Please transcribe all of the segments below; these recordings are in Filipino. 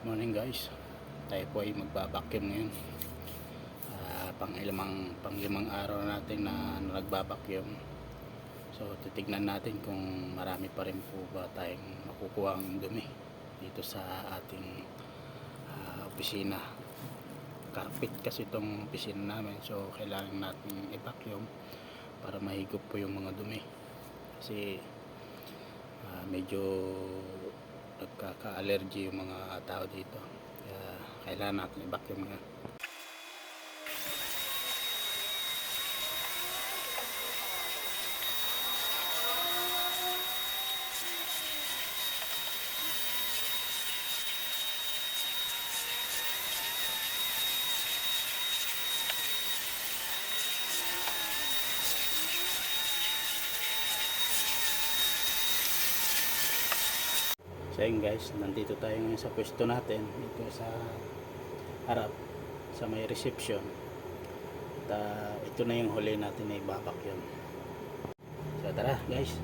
Morning guys, tayo po ay magbabacuum ngayon. Pang limang araw natin na nagbabacuum. So titignan natin kung marami pa rin po ba tayong makukuha ang dumi dito sa ating opisina. Carpet kasi itong opisina namin, so kailangan natin i-vacuum para mahigop po yung mga dumi kasi medyo nagkaka-allergy yung mga tao dito, kaya kailangan natin i-vacuum nga. So yun guys, nandito tayo ngayon sa pwesto natin dito sa harap sa may reception. At ito na yung huli natin na i-vacuum. So tara guys.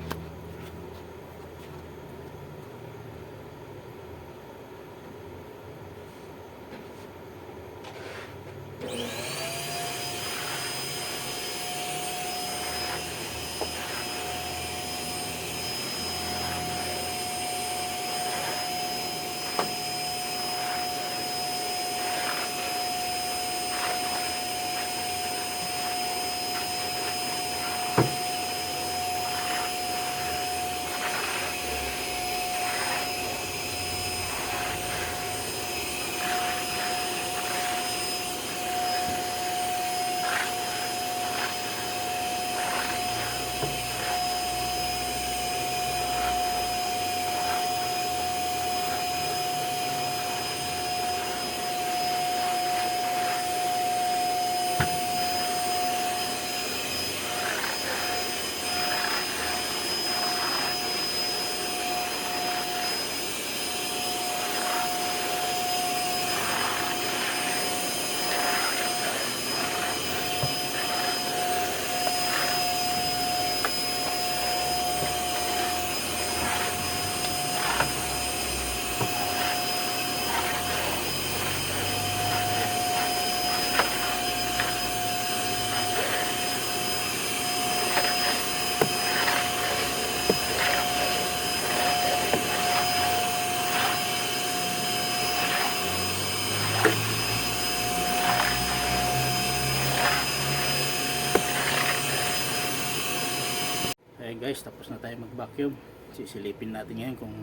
Guys, tapos na tayo mag-vacuum. Sisilipin natin ngayon kung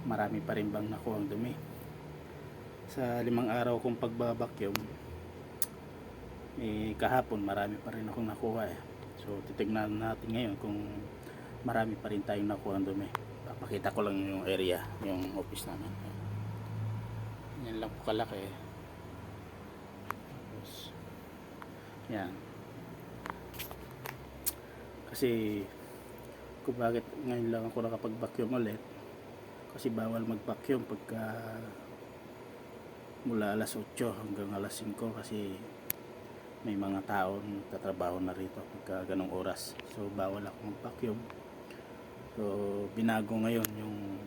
marami pa rin bang nakuha ang dumi. Sa 5 araw kong pagba-vacuum, kahapon marami pa rin akong nakuha So titignan natin ngayon kung marami pa rin tayong nakuha ang dumi. Papakita ko lang yung area, yung office namin. Yan lang po kalaki. Tapos, yan. Kasi kung bakit ngayon lang ako nakapag-vacuum ulit, kasi bawal mag-vacuum pagka mula alas 8 hanggang alas 5 kasi may mga tao nagtatrabaho na rito pagka ganong oras, so bawal ako mag-vacuum. So binago ngayon yung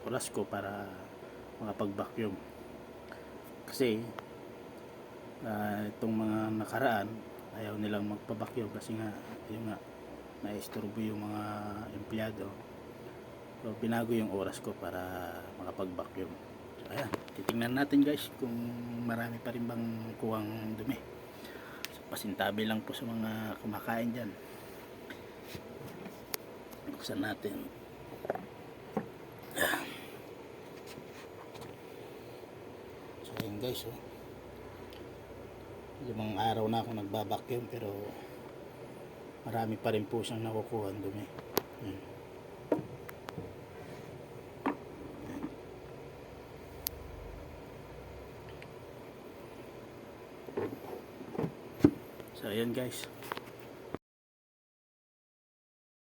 oras ko para makapag-vacuum kasi itong mga nakaraan ayaw nilang magpa-vacuum kasi nga yun nga, naisturbo yung mga empleyado. So binago yung oras ko para makapag-vacuum. So ayan, titingnan natin guys kung marami pa rin bang kuwang dumi. So pasintabi lang po sa mga kumakain dyan. Buksan natin. So ayan guys, 5 araw na ako nagba-vacuum pero marami pa rin po siyang nakukuha ang dumi. So ayan guys,